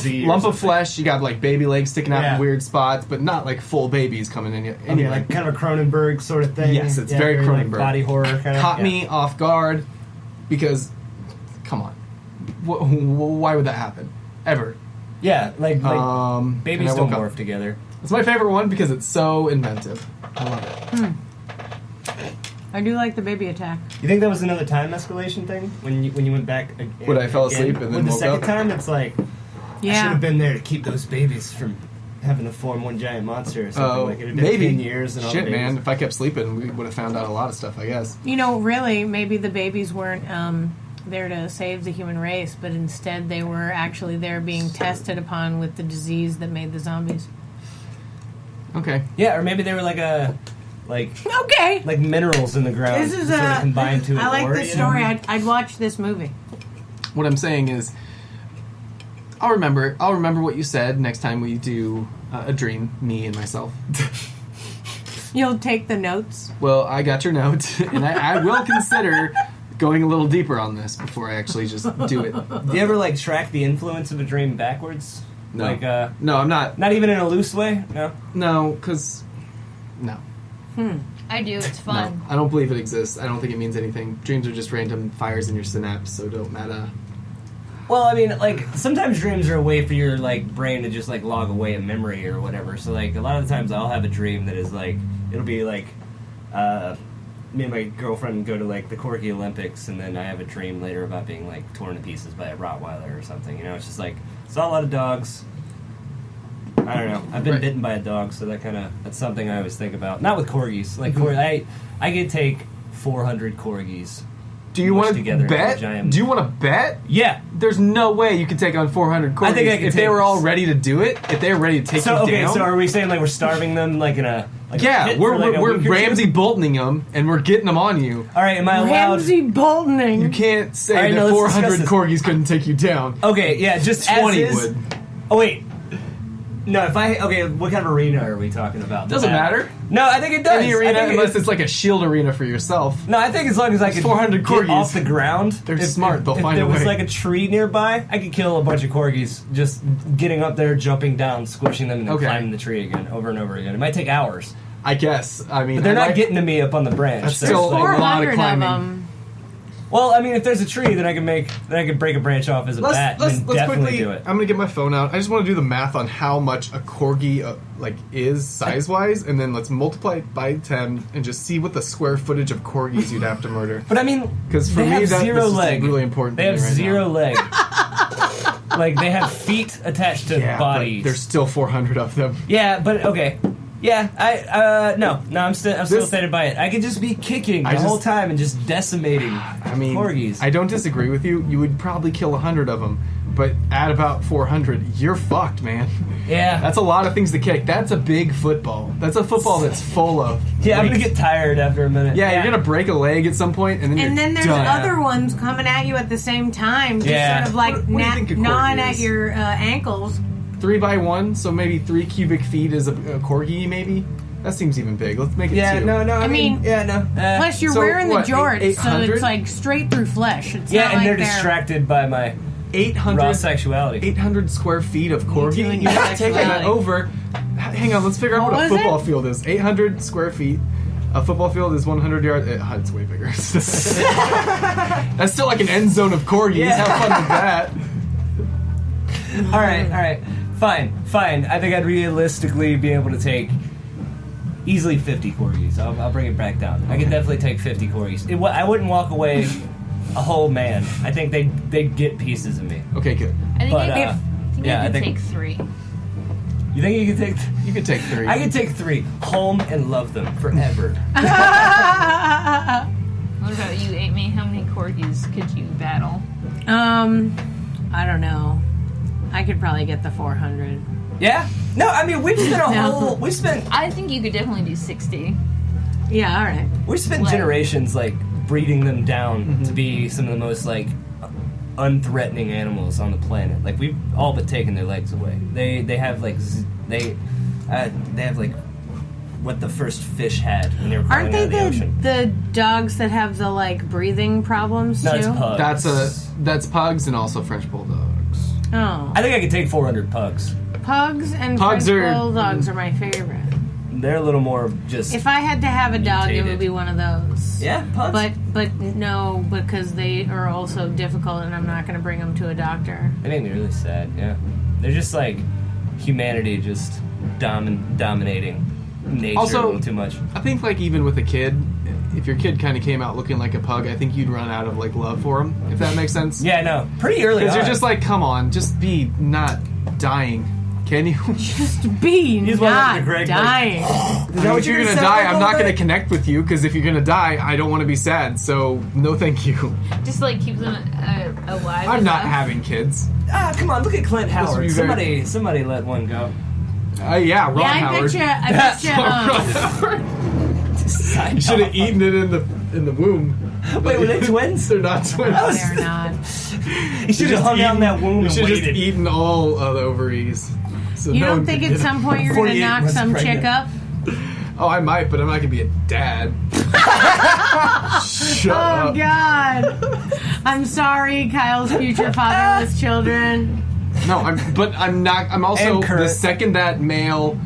Z. Lump of flesh. You got like baby legs sticking out in weird spots, but not like full babies coming in yet. Anyway, like kind of a Cronenberg sort of thing. Yes, it's very Cronenberg. Like body horror kind of. Caught me off guard because, come on, why would that happen ever? Yeah, like babies don't morph together. It's my favorite one because it's so inventive. I love it. I do like the baby attack. You think that was another time escalation thing when you went back? When I fell asleep and then woke up? The second time, it's like, I should have been there to keep those babies from having to form one giant monster or something. Like it had been maybe 10 years and all shit, the man. If I kept sleeping, we would have found out a lot of stuff, I guess. You know, really, maybe the babies weren't there to save the human race, but instead they were actually there being tested upon with the disease that made the zombies. Okay. Yeah, or maybe they were like minerals in the ground. This is sort of combined to I like ore, this story. I'd watch this movie. What I'm saying is, I'll remember what you said next time we do a dream, me and myself. You'll take the notes. Well, I got your note, and I will consider going a little deeper on this before I actually just do it. Do you ever track the influence of a dream backwards? No. No, I'm not. Not even in a loose way? No? No, because... No. I do. It's fun. No, I don't believe it exists. I don't think it means anything. Dreams are just random fires in your synapse, so don't matter. Well, I mean, sometimes dreams are a way for your, brain to just, log away a memory or whatever. So, a lot of the times I'll have a dream that is, it'll be, me and my girlfriend go to, the Corgi Olympics, and then I have a dream later about being, torn to pieces by a Rottweiler or something. You know, it's just, saw a lot of dogs. I don't know. I've been bitten by a dog, so that's something I always think about. Not with corgis. I could take 400 corgis. Do you want to bet? Do you want to bet? Yeah. There's no way you could take on 400 corgis. I think I could. If they were all ready to do it, if they were ready to take you down. Okay, so are we saying we're starving them in a? We're Ramsey Boltoning them, and we're getting them on you. All right, am I allowed? Ramsey Boltoning. You can't say that 400 corgis couldn't take you down. Okay, yeah, just 20 would. Oh wait. No, what kind of arena are we talking about? Doesn't matter. No, I think it does. Any arena, unless it's a shield arena for yourself. No, I think as long as I can 400 corgis off the ground. They're smart. They'll find a way. If there was a tree nearby, I could kill a bunch of corgis just getting up there, jumping down, squishing them, and then climbing the tree again, over and over again. It might take hours. I guess. I mean, but they're not getting to me up on the branch. That's still a lot of climbing. Well, I mean, if there's a tree, then I can break a branch off as a bat and definitely quickly do it. I'm gonna get my phone out. I just want to do the math on how much a corgi is size wise, and then let's multiply it by 10 and just see what the square footage of corgis you'd have to murder. But I mean, because for me, this is really important. They have zero leg. They have feet attached to bodies. There's still 400 of them. Yeah, but okay. Yeah, I'm still offended by it. I could just be kicking the whole time and just decimating corgis. I don't disagree with you. You would probably kill 100 of them, but at about 400, you're fucked, man. Yeah. That's a lot of things to kick. That's a big football. That's a football that's full of... Yeah, I'm going to get tired after a minute. Yeah, you're going to break a leg at some point, and then you're then there's done. other ones coming at you at the same time, just sort of gnawing at your ankles. 3x1, so maybe 3 cubic feet is a corgi, maybe? That seems even big. Let's make it 2. I mean, plus, you're wearing the jorts, so it's straight through flesh. It's not and they're distracted by my 800 raw sexuality. 800 square feet of corgi. You're not taking that over. Hang on, let's figure out what a football field is. 800 square feet. A football field is 100 yards. It's way bigger. That's still like an end zone of corgis. Yeah. Have fun with that. All right. Fine. I think I'd realistically be able to take easily 50 corgis. I'll bring it back down. I could definitely take 50 corgis. I wouldn't walk away a whole man. I think they'd get pieces of me. Okay, good. I think take 3. You think you could take... You could take 3. I could take 3. Home and love them forever. What about you, Amy? How many corgis could you battle? I don't know. I could probably get the 400. Yeah? No, I mean, we've spent I think you could definitely do 60. Yeah, all right. We've spent generations, breeding them down to be some of the most, unthreatening animals on the planet. We've all but taken their legs away. They have, what the first fish had when they were crawling out of the ocean. The dogs that have the, breathing problems, too? No, it's pugs. That's pugs and also French bulldogs. Oh. I think I could take 400 pugs. Pugs and Pugs French are- bulldogs are my favorite. They're a little more just. If I had to have a dog, it Mutated. would be one of those. Yeah, pugs. But no, because they are also difficult, and I'm not going to bring them to a doctor. They make me really sad. Yeah, they're just like humanity just dominating nature Also- a little too much. I think like even with a kid, if your kid kind of came out looking like a pug, I think you'd run out of like love for him, if that makes sense. Yeah, no, pretty early. Because on. you're just like, come on, just be not dying. Can you? Just be He's one of not the Greg, like, dying. Is that what if you're gonna gonna sound die, like I'm all not day? gonna connect with you. Because if you're gonna die, I don't want to be sad. So no, thank you. Just like keep them alive. I'm not enough. having kids. Come on, look at Clint This would Howard. be very- Somebody let one go. Yeah, Ron Yeah, Howard. I bet you. You should have eaten it in the womb. Wait, were they twins? They're not twins. They're not. You should have hung out in that womb You and should just waited. eaten all of the ovaries. So You no don't one think could at get some point you're 48 going to knock months some pregnant. chick up? Oh, I might, but I'm not gonna be a dad. Shut Oh, up. God. I'm sorry, Kyle's future fatherless children. No, I'm not. I'm also And current. the second that male.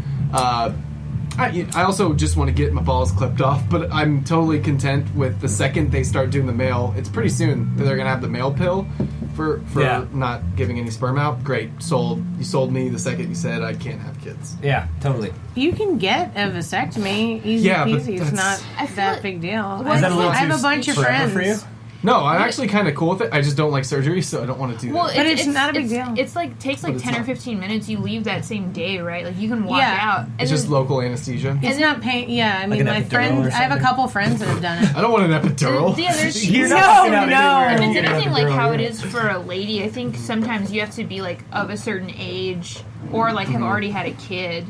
I also just want to get my balls clipped off, but I'm totally content with the second they start doing the male. It's pretty soon that they're gonna have the male pill for Yeah. not giving any sperm out. Great, sold. You sold me the second you said I can't have kids. Yeah, totally. You can get a vasectomy. Easy Yeah, but peasy. It's that's- not I feel that like- big deal. Is that a little I have too a bunch of forever friends. for you? No, I'm actually kind of cool with it. I just don't like surgery, so I don't want to do that. Well, But it's not a big deal. It's like takes like But it's 10 or not. 15 minutes. You leave that same day, right? Like you can walk Yeah. out. And it's just then- local anesthesia. It's not pain. Yeah, I mean, an my epidural friends. or I have a something? couple friends that have done it. I don't want an epidural. Yeah, there's You're No, not fucking out no. anywhere. And You it's get an anything like epidural, how it yeah. is for a lady. I think sometimes you have to be like of a certain age or like have already had a kid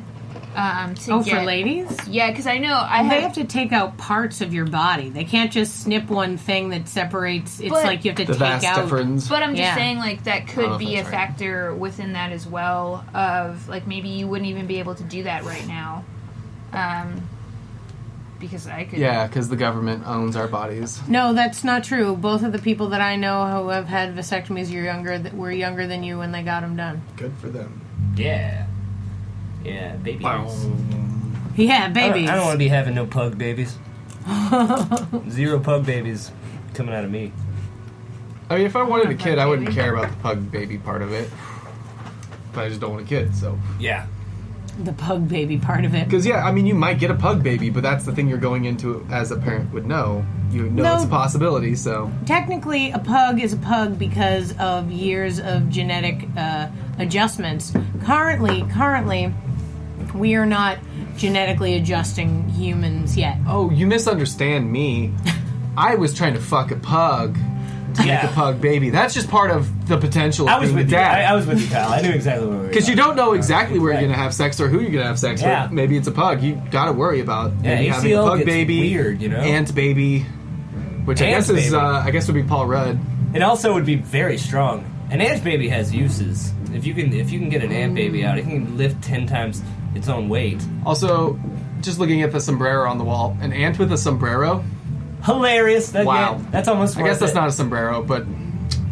to Oh, get. for ladies? Yeah, because I know I They have. have to take out parts of your body. They can't just snip one thing that separates. It's But- like you have to The take vast out. difference. But I'm just Yeah. saying, like, that I don't know could if be a that's right. factor within that as well. Of like maybe you wouldn't even be able to do that right now, because I could. Yeah, because the government owns our bodies. No, that's not true. Both of the people that I know who have had vasectomies were younger than you when they got them done. Good for them. Yeah. Yeah, babies. Yeah, babies. I don't want to be having no pug babies. 0 pug babies coming out of me. I mean, if I wanted a Pug kid, I wouldn't baby. care about the pug baby part of it. But I just don't want a kid, so. Yeah. The pug baby part of it. Because, yeah, I mean, you might get a pug baby, but that's the thing you're going into as a parent would know. You know No. it's a possibility, so. Technically, a pug is a pug because of years of genetic adjustments. Currently, we are not genetically adjusting humans yet. Oh, you misunderstand me. I was trying to fuck a pug to Yeah. make a pug baby. That's just part of the potential of I was being a with you. dad. I was with you, Kyle. I knew exactly what we were. Because you don't know exactly where Right. you're going to have sex or who you're going to have sex Yeah. with. Maybe it's a pug. You got to worry about Yeah, maybe having a ACL pug gets baby, weird, you know? ant baby, which I Ant guess is baby. I guess would be Paul Rudd. It also would be very strong. An ant baby has uses. If you can get an ant baby out, it can lift 10 times its own weight. Also, just looking at the sombrero on the wall, an ant with a sombrero. Hilarious. That, Wow. yeah, that's almost. I guess worth that's it. not a sombrero, but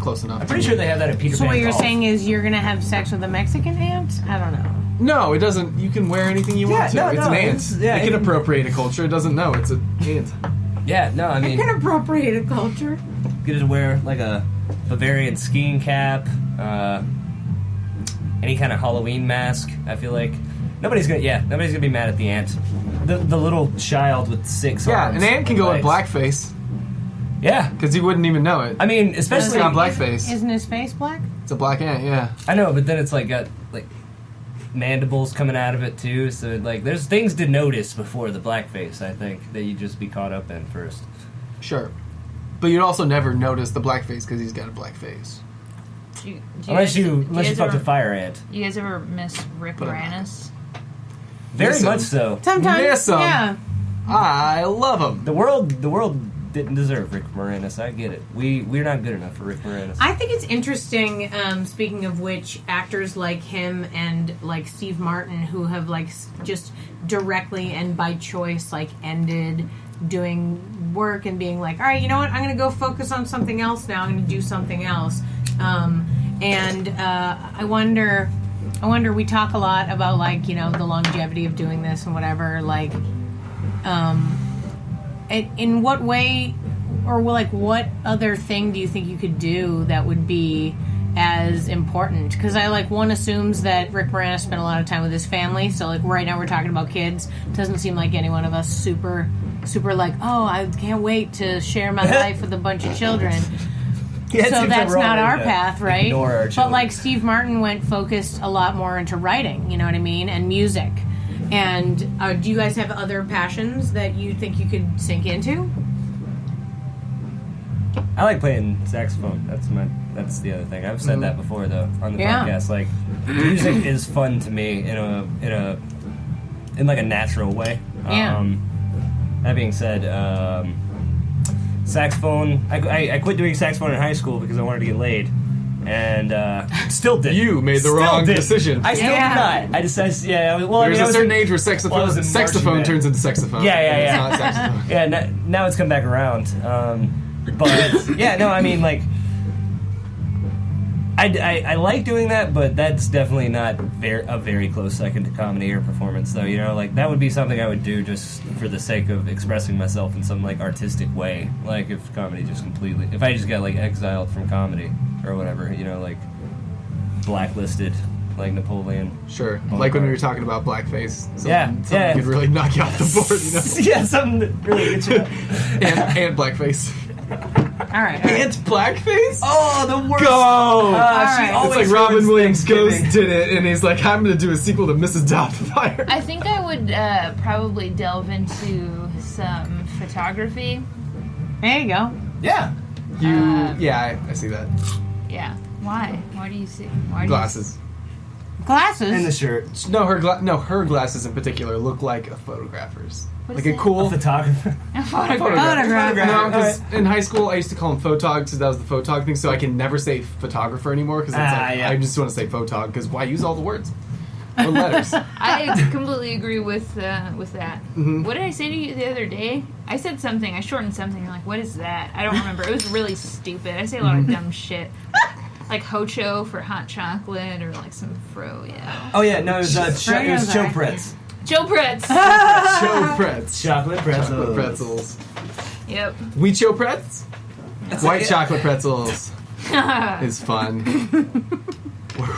close enough. I'm pretty sure they have that at Peter So Pan what you're Golf. saying is you're gonna have sex with a Mexican ant? I don't know. No, it doesn't. You can wear anything you want to. no, it's no, an ant. it's- yeah, it can it can- appropriate a culture. It doesn't know. It's an ant. Yeah, no, I mean, appropriate a culture. you just wear like a Bavarian skiing cap, any kind of Halloween mask. I feel like nobody's gonna be mad at the ant. The little child with 6 Yeah, arms. an ant can go with legs. blackface Yeah, because he wouldn't even know it. I mean, It's especially got blackface. Isn't his face black? It's a black ant. Yeah. I know, but then it's like got like mandibles coming out of it too. So like, there's things to notice before the blackface. I think that you just be caught up in first. Sure. But you'd also never notice the blackface because he's got a black face. Do you Unless guys- you do fucked ever, a fire ant. You guys ever miss Rick But I'm not. Moranis? Very Miss much him. so. Sometimes, Miss 'em. yeah. I love him. The world didn't deserve Rick Moranis. I get it. We're not good enough for Rick Moranis. I think it's interesting. Speaking of which, actors like him and like Steve Martin, who have like just directly and by choice like ended doing work and being like, all right, you know what? I'm going to go focus on something else now. I'm going to do something else. And I wonder. We talk a lot about like the longevity of doing this and whatever. Like, in what way, or like what other thing do you think you could do that would be as important? Because one assumes that Rick Moranis spent a lot of time with his family. So like right now we're talking about kids. Doesn't seem like any one of us super like, oh, I can't wait to share my life with a bunch of children. Yeah, so that's not our path, right? Our but like Steve Martin focused a lot more into writing, you know what I mean, and music. And do you guys have other passions that you think you could sink into? I like playing saxophone. That's the other thing. I've said that before though on the podcast. Like, music is fun to me in like a natural way. Yeah. That being said, saxophone. I quit doing saxophone in high school because I wanted to get laid, and still did. You made the wrong decision. I still did not. I decided. Yeah. Well, there's a certain age where saxophone turns into saxophone. Yeah. It's not saxophone. Yeah. Now it's come back around. But yeah, no. I mean, like, I like doing that, but that's definitely not a very close second to comedy or performance, though. Like that would be something I would do just for the sake of expressing myself in some like artistic way. Like if comedy if I just got like exiled from comedy or whatever, like blacklisted, like Napoleon. Sure. Like when we were talking about blackface. Something could really knock you off the board. Yeah, something that really gets you. and blackface. All right. And blackface? Oh, the worst. Go! It's like Robin Williams Ghost did it, and he's like, I'm going to do a sequel to Mrs. Doubtfire. I think I would probably delve into some photography. There you go. Yeah. I see that. Yeah. Why? Why do you see? Glasses. Glasses? And the shirt. No, her glasses in particular look like a photographer's. What like is a cool... A photographer. A photograph. Photograph. No, because in high school I used to call them photog because that was the photog thing, so I can never say photographer anymore because I just want to say photog because why use all the words? Or letters. I completely agree with that. Mm-hmm. What did I say to you the other day? I said something. I shortened something. You're like, what is that? I don't remember. It was really stupid. I say a lot of dumb shit. Like Hocho for hot chocolate or like some froyo. Oh yeah, no, it was Joe Pretz. Joe Pretz. Joe Pretz. Chocolate pretzels. Chocolate pretzels. Yep. Wheat Joe Pretz? White chocolate pretzels is fun.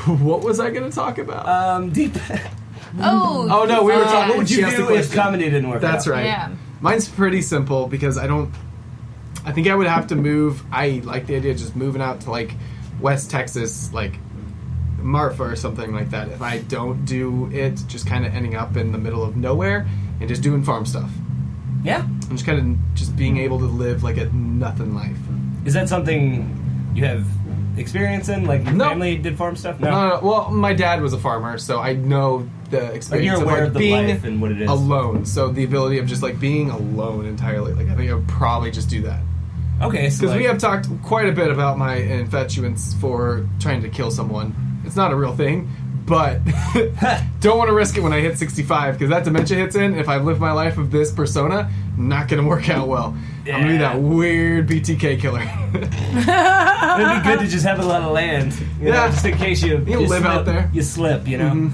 What was I going to talk about? Deep. Oh no, we were talking. What would you do if comedy didn't work? That's out? right. Yeah. Mine's pretty simple because I think I would have to move. I like the idea of just moving out to like West Texas, like Marfa or something like that. If I don't do it, just kind of ending up in the middle of nowhere and just doing farm stuff. Yeah. I'm just kind of just being able to live like a nothing life. Is that something you have experience in? Like your family did farm stuff? No. Well, my dad was a farmer, so I know the experience you're aware of of the being life and what it is. alone. So the ability of just like being alone entirely. Like I think I would probably just do that. Okay, so Because we have talked quite a bit about my infatuance for trying to kill someone. It's not a real thing, but don't want to risk it when I hit 65 because that dementia hits in. If I live my life of this persona, not going to work out well. Yeah. I'm going to be that weird BTK killer. It'd be good to just have a lot of land, you know, just in case you live slip, out there. You slip, you know.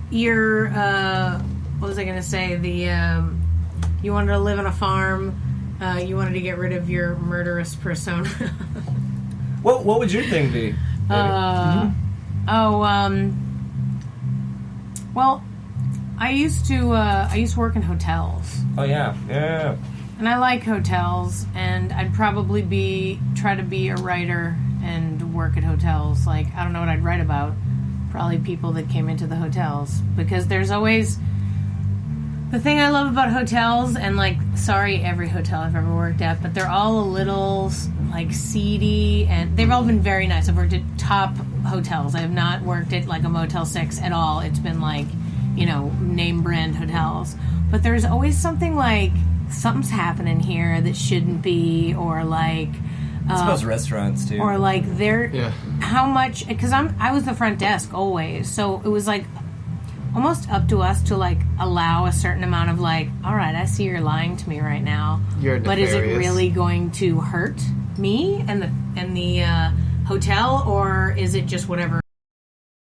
Your what was I going to say? You wanted to live on a farm. You wanted to get rid of your murderous persona. What would your thing be? Well, I used to work in hotels. Oh yeah. And I like hotels, and I'd probably try to be a writer and work at hotels. Like, I don't know what I'd write about. Probably people that came into the hotels, because there's always the thing I love about hotels, and like, sorry, every hotel I've ever worked at, but they're all a little like seedy, and they've all been very nice. I've worked at top hotels. I have not worked at like a Motel 6 at all. It's been like, name brand hotels. But there's always something like, something's happening here that shouldn't be, or like... I suppose restaurants too. Or like, how much... Because I was the front desk always, so it was like almost up to us to like allow a certain amount of like, all right, I see you're lying to me right now, You're but is it nefarious. really going to hurt me and and the hotel, or is it just whatever